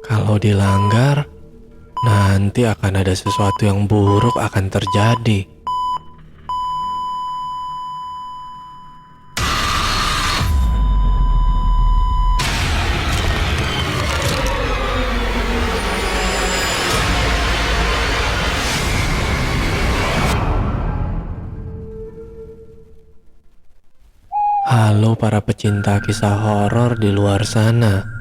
Kalau dilanggar, nanti akan ada sesuatu yang buruk akan terjadi. Halo para pecinta kisah horor di luar sana.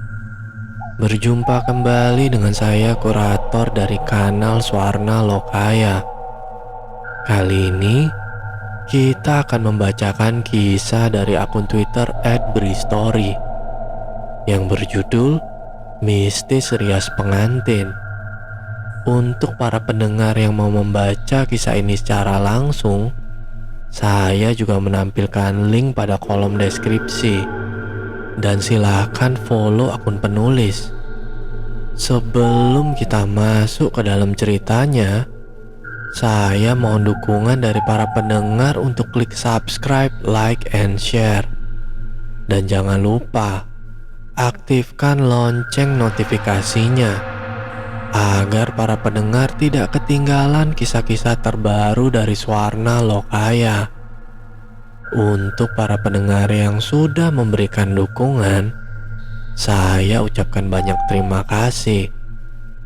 Berjumpa kembali dengan saya, kurator dari kanal Swarna Lokaya. Kali ini kita akan membacakan kisah dari akun Twitter @bristory yang berjudul Mistis Rias Pengantin. Untuk para pendengar yang mau membaca kisah ini secara langsung, saya juga menampilkan link pada kolom deskripsi. Dan silakan follow akun penulis. Sebelum kita masuk ke dalam ceritanya, saya mohon dukungan dari para pendengar untuk klik subscribe, like, and share. Dan jangan lupa aktifkan lonceng notifikasinya agar para pendengar tidak ketinggalan kisah-kisah terbaru dari Swarna Lokaya. Untuk para pendengar yang sudah memberikan dukungan, saya ucapkan banyak terima kasih.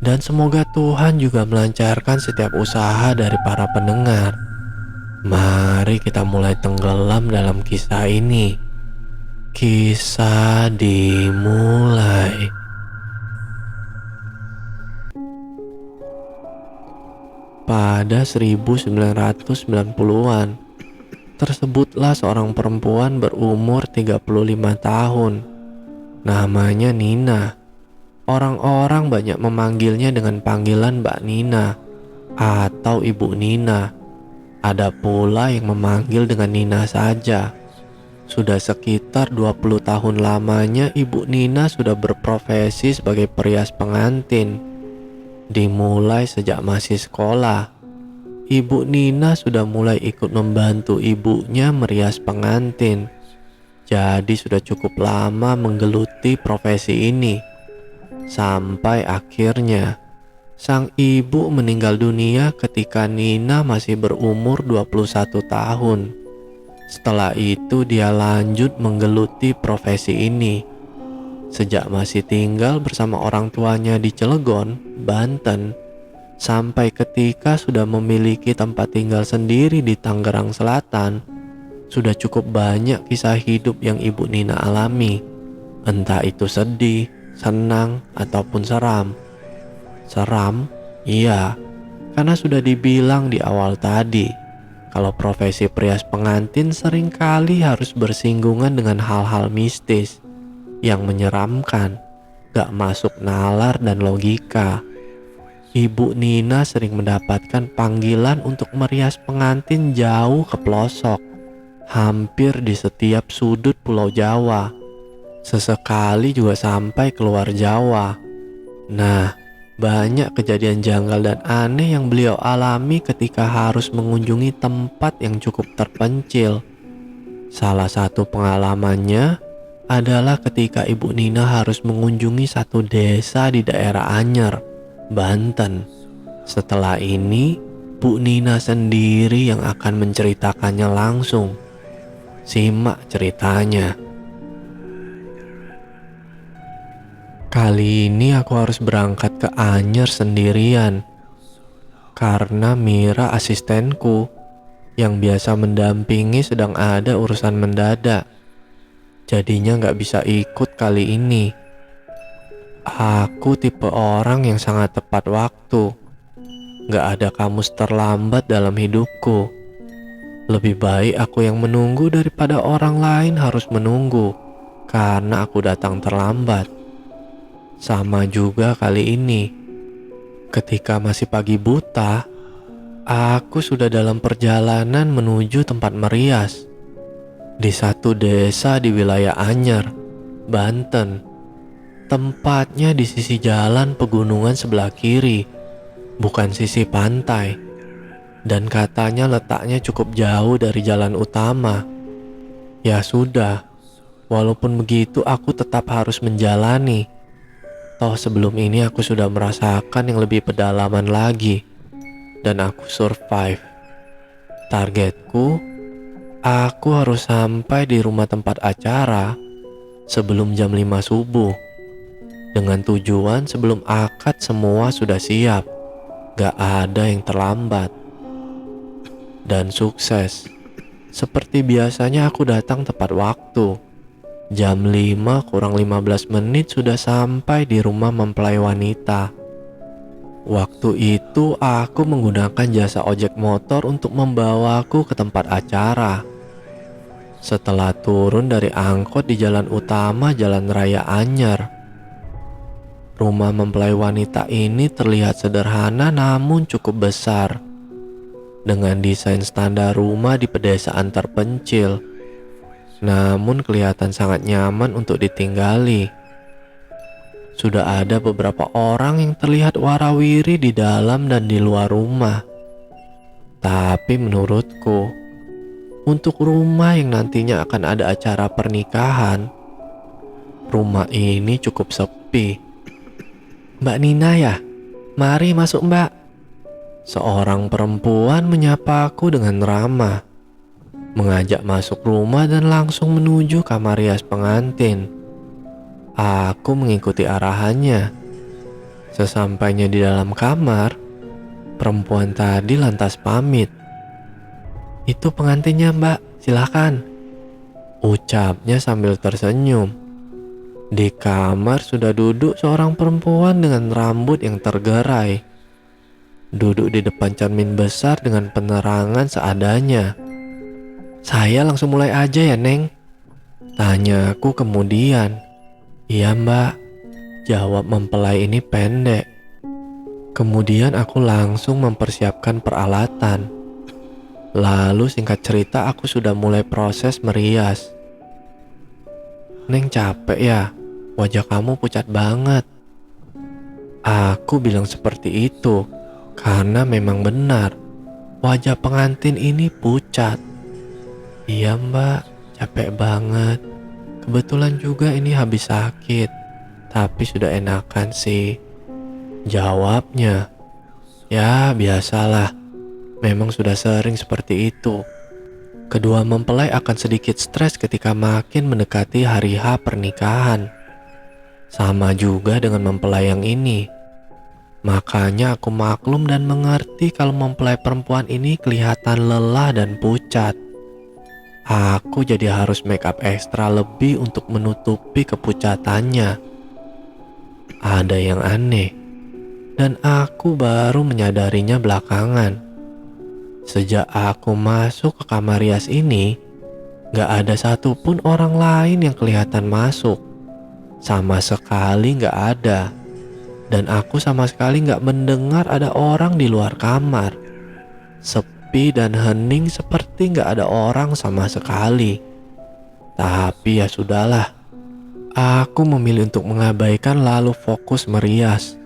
Dan semoga Tuhan juga melancarkan setiap usaha dari para pendengar. Mari kita mulai tenggelam dalam kisah ini. Kisah dimulai. Pada 1990-an, tersebutlah seorang perempuan berumur 35 tahun. Namanya Nina. Orang-orang banyak memanggilnya dengan panggilan Mbak Nina atau Ibu Nina. Ada pula yang memanggil dengan Nina saja. Sudah sekitar 20 tahun lamanya Ibu Nina sudah berprofesi sebagai perias pengantin. Dimulai sejak masih sekolah, Ibu Nina sudah mulai ikut membantu ibunya merias pengantin. Jadi sudah cukup lama menggeluti profesi ini. Sampai akhirnya sang ibu meninggal dunia ketika Nina masih berumur 21 tahun. Setelah itu dia lanjut menggeluti profesi ini. Sejak masih tinggal bersama orang tuanya di Cilegon, Banten, sampai ketika sudah memiliki tempat tinggal sendiri di Tangerang Selatan, sudah cukup banyak kisah hidup yang Ibu Nina alami. Entah itu sedih, senang, ataupun seram. Seram? Iya, karena sudah dibilang di awal tadi, kalau profesi perias pengantin seringkali harus bersinggungan dengan hal-hal mistis yang menyeramkan, gak masuk nalar dan logika. Ibu Nina sering mendapatkan panggilan untuk merias pengantin jauh ke pelosok, hampir di setiap sudut Pulau Jawa. Sesekali juga sampai keluar Jawa. Nah, banyak kejadian janggal dan aneh yang beliau alami ketika harus mengunjungi tempat yang cukup terpencil. Salah satu pengalamannya adalah ketika Ibu Nina harus mengunjungi satu desa di daerah Anyer, Banten. Setelah ini, Bu Nina sendiri yang akan menceritakannya langsung. Simak ceritanya. Kali ini aku harus berangkat ke Anyer sendirian karena Mira, asistenku yang biasa mendampingi, sedang ada urusan mendadak. Jadinya gak bisa ikut kali ini. Aku tipe orang yang sangat tepat waktu. Gak ada kamus terlambat dalam hidupku. Lebih baik aku yang menunggu daripada orang lain harus menunggu karena aku datang terlambat. Sama juga kali ini. Ketika masih pagi buta, aku sudah dalam perjalanan menuju tempat merias di satu desa di wilayah Anyer, Banten. Tempatnya di sisi jalan pegunungan sebelah kiri, bukan sisi pantai. Dan katanya letaknya cukup jauh dari jalan utama. Ya sudah, walaupun begitu aku tetap harus menjalani. Toh sebelum ini aku sudah merasakan yang lebih pedalaman lagi. Dan aku survive. Targetku, aku harus sampai di rumah tempat acara sebelum jam 5 subuh. Dengan tujuan sebelum akad semua sudah siap. Gak ada yang terlambat. Dan sukses. Seperti biasanya aku datang tepat waktu. Jam 5 kurang 15 menit sudah sampai di rumah mempelai wanita. Waktu itu aku menggunakan jasa ojek motor untuk membawaku ke tempat acara. Setelah turun dari angkot di jalan utama Jalan Raya Anyer, rumah mempelai wanita ini terlihat sederhana namun cukup besar. Dengan desain standar rumah di pedesaan terpencil, namun kelihatan sangat nyaman untuk ditinggali. Sudah ada beberapa orang yang terlihat warawiri di dalam dan di luar rumah. Tapi menurutku, untuk rumah yang nantinya akan ada acara pernikahan, rumah ini cukup sepi. "Mbak Nina ya? Mari masuk Mbak." Seorang perempuan menyapaku dengan ramah, mengajak masuk rumah dan langsung menuju kamar rias pengantin. Aku mengikuti arahannya. Sesampainya di dalam kamar, perempuan tadi lantas pamit. "Itu pengantinnya Mbak, silakan," ucapnya sambil tersenyum. Di kamar sudah duduk seorang perempuan dengan rambut yang tergerai. Duduk di depan cermin besar dengan penerangan seadanya. "Saya langsung mulai aja ya, Neng?" tanyaku kemudian. "Iya Mbak," jawab mempelai ini pendek. Kemudian aku langsung mempersiapkan peralatan. Lalu singkat cerita aku sudah mulai proses merias. "Neng capek ya? Wajah kamu pucat banget." Aku bilang seperti itu karena memang benar wajah pengantin ini pucat. "Iya Mbak, capek banget. Kebetulan juga ini habis sakit, tapi sudah enakan sih," jawabnya. Ya biasalah, memang sudah sering seperti itu. Kedua mempelai akan sedikit stres ketika makin mendekati hari H pernikahan. Sama juga dengan mempelai yang ini. Makanya aku maklum dan mengerti kalau mempelai perempuan ini kelihatan lelah dan pucat. Aku jadi harus make up ekstra lebih untuk menutupi kepucatannya. Ada yang aneh, dan aku baru menyadarinya belakangan. Sejak aku masuk ke kamar rias ini, gak ada satupun orang lain yang kelihatan masuk. Sama sekali gak ada. Dan aku sama sekali gak mendengar ada orang di luar kamar. Sepi dan hening seperti gak ada orang sama sekali. Tapi ya sudahlah. Aku memilih untuk mengabaikan lalu fokus merias.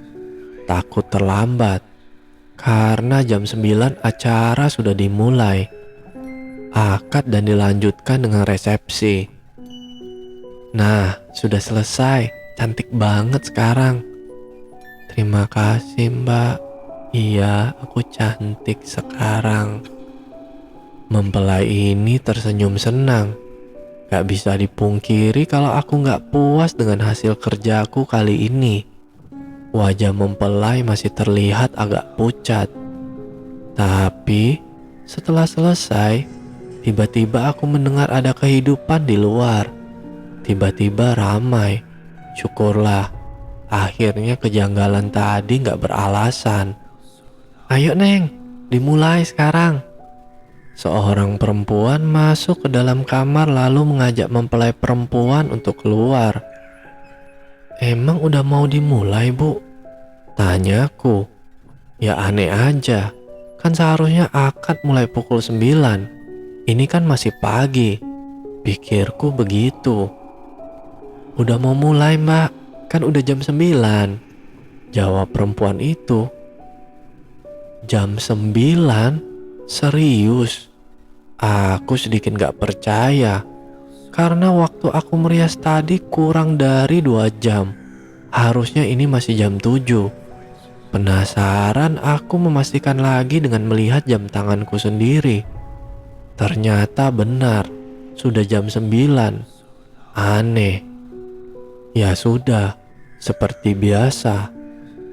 Takut terlambat. Karena jam 9 acara sudah dimulai. Akad dan dilanjutkan dengan resepsi. Nah, sudah selesai. Cantik banget sekarang. "Terima kasih Mbak. Iya, aku cantik sekarang." Mempelai ini tersenyum senang. Gak bisa dipungkiri kalau aku gak puas dengan hasil kerjaku kali ini. Wajah mempelai masih terlihat agak pucat. Tapi setelah selesai, tiba-tiba aku mendengar ada kehidupan di luar. Tiba-tiba ramai. Syukurlah, akhirnya kejanggalan tadi gak beralasan. "Ayo Neng, dimulai sekarang." Seorang perempuan masuk ke dalam kamar lalu mengajak mempelai perempuan untuk keluar. "Emang udah mau dimulai Bu?" tanyaku. Ya aneh aja, kan seharusnya akad mulai pukul 9. Ini kan masih pagi, pikirku begitu. "Udah mau mulai Mbak, kan udah jam 9, jawab perempuan itu. Jam 9? Serius? Aku sedikit gak percaya. Karena waktu aku merias tadi kurang dari 2 jam. Harusnya ini masih jam 7. Penasaran, aku memastikan lagi dengan melihat jam tanganku sendiri. Ternyata benar, sudah jam 9. Aneh. Ya sudah, seperti biasa.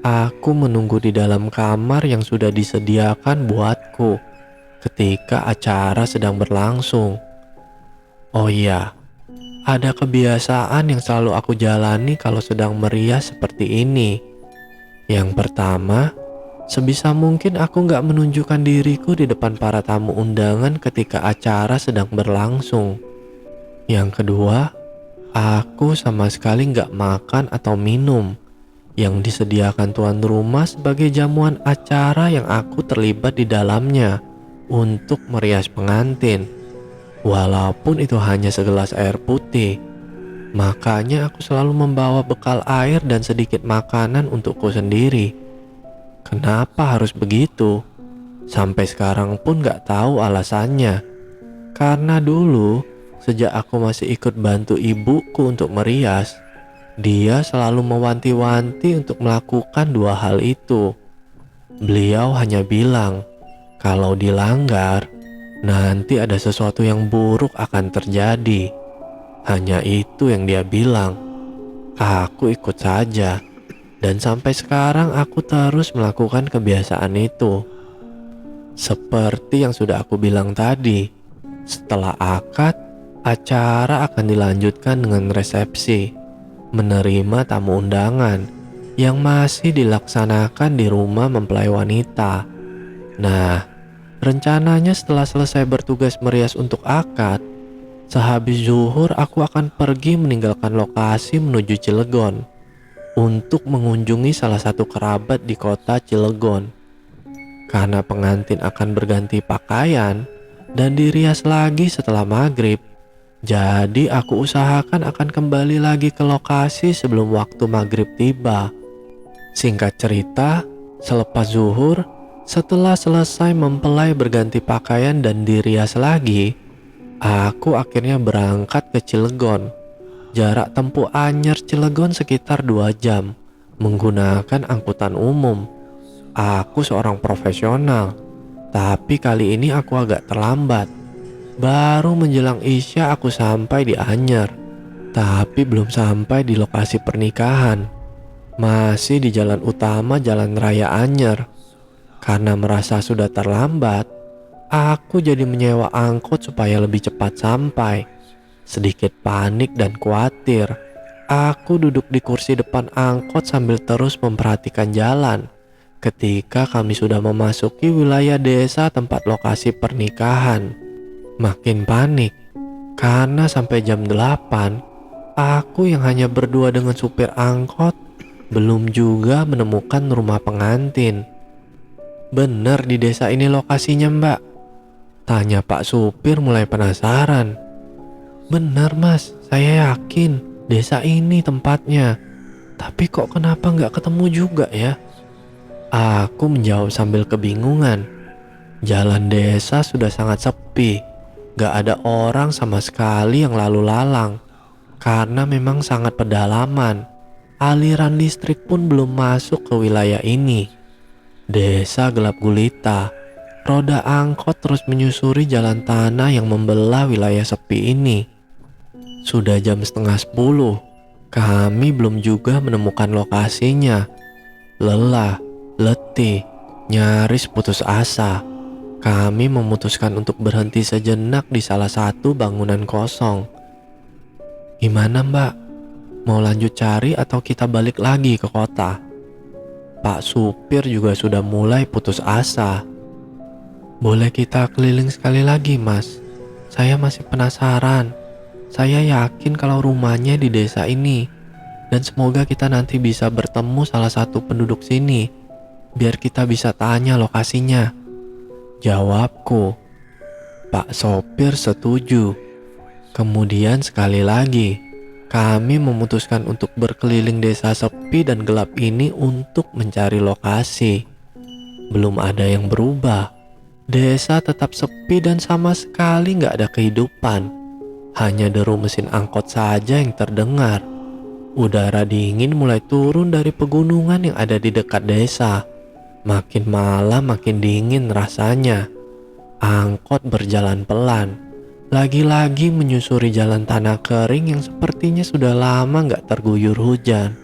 Aku menunggu di dalam kamar yang sudah disediakan buatku ketika acara sedang berlangsung. Oh iya, ada kebiasaan yang selalu aku jalani kalau sedang meriah seperti ini. Yang pertama, sebisa mungkin aku nggak menunjukkan diriku di depan para tamu undangan ketika acara sedang berlangsung. Yang kedua, aku sama sekali nggak makan atau minum yang disediakan tuan rumah sebagai jamuan acara yang aku terlibat di dalamnya untuk merias pengantin. Walaupun itu hanya segelas air putih, makanya aku selalu membawa bekal air dan sedikit makanan untukku sendiri. Kenapa harus begitu? Sampai sekarang pun gak tahu alasannya. Karena dulu, sejak aku masih ikut bantu ibuku untuk merias, dia selalu mewanti-wanti untuk melakukan dua hal itu. Beliau hanya bilang, kalau dilanggar, nanti ada sesuatu yang buruk akan terjadi. Hanya itu yang dia bilang. Aku ikut saja. Dan sampai sekarang aku terus melakukan kebiasaan itu. Seperti yang sudah aku bilang tadi, setelah akad, acara akan dilanjutkan dengan resepsi, menerima tamu undangan yang masih dilaksanakan di rumah mempelai wanita. Nah, rencananya setelah selesai bertugas merias untuk akad, sehabis zuhur aku akan pergi meninggalkan lokasi menuju Cilegon untuk mengunjungi salah satu kerabat di kota Cilegon. Karena pengantin akan berganti pakaian dan dirias lagi setelah maghrib, jadi aku usahakan akan kembali lagi ke lokasi sebelum waktu maghrib tiba. Singkat cerita, selepas zuhur, setelah selesai mempelai berganti pakaian dan dirias lagi, aku akhirnya berangkat ke Cilegon. Jarak tempuh Anyer Cilegon sekitar 2 jam menggunakan angkutan umum. Aku seorang profesional, tapi kali ini aku agak terlambat. Baru menjelang Isya aku sampai di Anyer, tapi belum sampai di lokasi pernikahan. Masih di jalan utama Jalan Raya Anyer. Karena merasa sudah terlambat, aku jadi menyewa angkot supaya lebih cepat sampai. Sedikit panik dan khawatir, aku duduk di kursi depan angkot sambil terus memperhatikan jalan. Ketika kami sudah memasuki wilayah desa tempat lokasi pernikahan, makin panik karena sampai jam 8, aku yang hanya berdua dengan supir angkot belum juga menemukan rumah pengantin. Bener di desa ini lokasinya, Mbak? Tanya Pak supir mulai penasaran. Bener mas, saya yakin desa ini tempatnya. Tapi kok kenapa nggak ketemu juga ya? Aku menjawab sambil kebingungan. Jalan desa sudah sangat sepi. Gak ada orang sama sekali yang lalu lalang. Karena memang sangat pedalaman. Aliran listrik pun belum masuk ke wilayah ini. Desa gelap gulita. Roda angkot terus menyusuri jalan tanah yang membelah wilayah sepi ini. Sudah jam setengah 10. Kami belum juga menemukan lokasinya. Lelah, letih, nyaris putus asa. Kami memutuskan untuk berhenti sejenak di salah satu bangunan kosong. Gimana mbak? Mau lanjut cari atau kita balik lagi ke kota? Pak supir juga sudah mulai putus asa. Boleh kita keliling sekali lagi mas? Saya masih penasaran. Saya yakin kalau rumahnya di desa ini. Dan semoga kita nanti bisa bertemu salah satu penduduk sini. Biar kita bisa tanya lokasinya. Jawabku. Pak sopir setuju. Kemudian sekali lagi, kami memutuskan untuk berkeliling desa sepi dan gelap ini untuk mencari lokasi. Belum ada yang berubah. Desa tetap sepi dan sama sekali gak ada kehidupan. Hanya deru mesin angkot saja yang terdengar. Udara dingin mulai turun dari pegunungan yang ada di dekat desa. Makin malam makin dingin rasanya. Angkot berjalan pelan, lagi-lagi menyusuri jalan tanah kering yang sepertinya sudah lama gak terguyur hujan.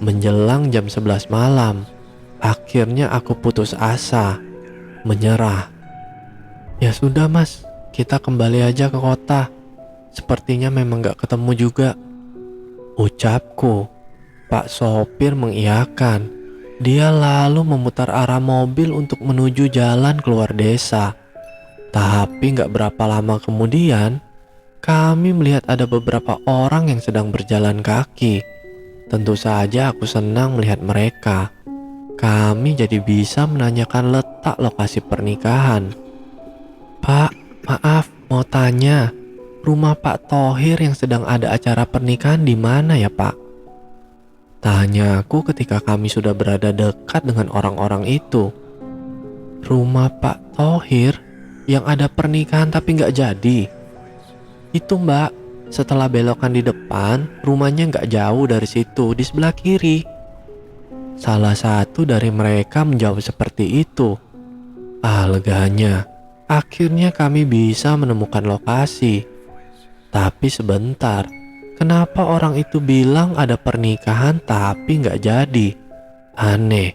Menjelang jam 11 malam, akhirnya aku putus asa, menyerah. Ya sudah mas, kita kembali aja ke kota. Sepertinya memang gak ketemu juga, ucapku. Pak sopir mengiyakan. Dia lalu memutar arah mobil untuk menuju jalan keluar desa. Tapi gak berapa lama kemudian, kami melihat ada beberapa orang yang sedang berjalan kaki. Tentu saja aku senang melihat mereka. Kami jadi bisa menanyakan letak lokasi pernikahan. Pak, maaf, mau tanya, rumah Pak Thohir yang sedang ada acara pernikahan di mana ya Pak? Tanyaku ketika kami sudah berada dekat dengan orang-orang itu. Rumah Pak Thohir yang ada pernikahan tapi gak jadi? Itu mbak, setelah belokan di depan, rumahnya gak jauh dari situ, di sebelah kiri. Salah satu dari mereka menjawab seperti itu. Leganya, akhirnya kami bisa menemukan lokasi. Tapi sebentar, kenapa orang itu bilang ada pernikahan tapi gak jadi? Aneh.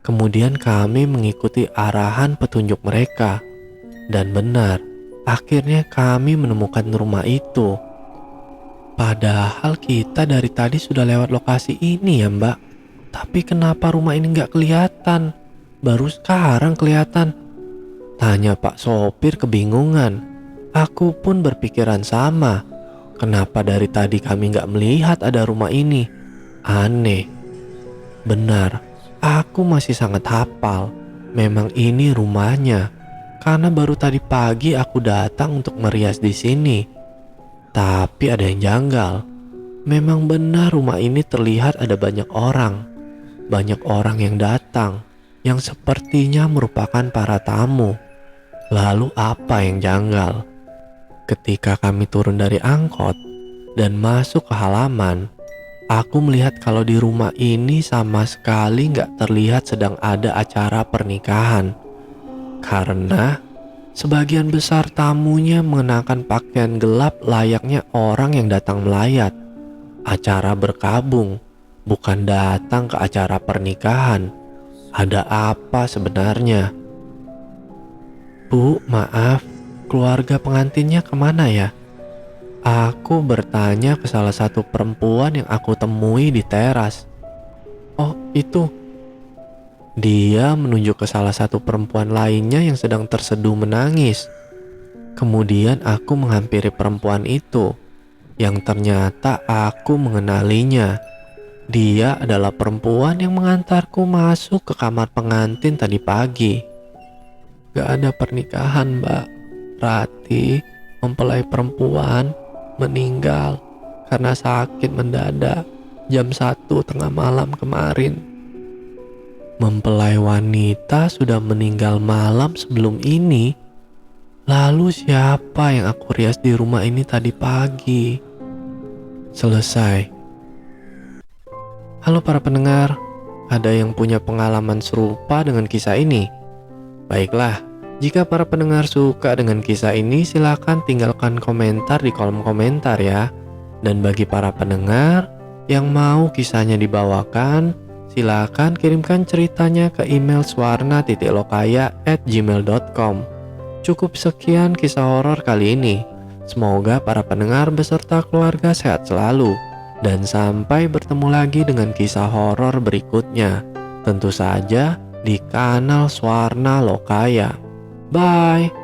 Kemudian kami mengikuti arahan petunjuk mereka. Dan benar, akhirnya kami menemukan rumah itu. Padahal kita dari tadi sudah lewat lokasi ini ya mbak. Tapi kenapa rumah ini gak kelihatan? Baru sekarang kelihatan. Tanya Pak sopir kebingungan. Aku pun berpikiran sama. Kenapa dari tadi kami gak melihat ada rumah ini? Aneh. Benar, aku masih sangat hafal. Memang ini rumahnya. Karena baru tadi pagi aku datang untuk merias di sini. Tapi ada yang janggal. Memang benar rumah ini terlihat ada banyak orang. Banyak orang yang datang, yang sepertinya merupakan para tamu. Lalu apa yang janggal? Ketika kami turun dari angkot dan masuk ke halaman, aku melihat kalau di rumah ini sama sekali gak terlihat sedang ada acara pernikahan. Karena sebagian besar tamunya mengenakan pakaian gelap layaknya orang yang datang melayat. Acara berkabung, bukan datang ke acara pernikahan. Ada apa sebenarnya? Bu, maaf, keluarga pengantinnya kemana ya? Aku bertanya ke salah satu perempuan yang aku temui di teras. Oh, itu. Dia menunjuk ke salah satu perempuan lainnya yang sedang terseduh menangis. Kemudian aku menghampiri perempuan itu, yang ternyata aku mengenalinya. Dia adalah perempuan yang mengantarku masuk ke kamar pengantin tadi pagi. Gak ada pernikahan, Mbak. Rati, mempelai perempuan, meninggal karena sakit mendadak jam 1 tengah malam kemarin. Mempelai wanita sudah meninggal malam sebelum ini. Lalu siapa yang aku rias di rumah ini tadi pagi? Selesai. Halo para pendengar, ada yang punya pengalaman serupa dengan kisah ini? Baiklah, jika para pendengar suka dengan kisah ini, silakan tinggalkan komentar di kolom komentar ya. Dan bagi para pendengar yang mau kisahnya dibawakan, silakan kirimkan ceritanya ke email swarna.lokaya@gmail.com. Cukup sekian kisah horor kali ini. Semoga para pendengar beserta keluarga sehat selalu. Dan sampai bertemu lagi dengan kisah horor berikutnya. Tentu saja di kanal Swarna Lokaya. Bye.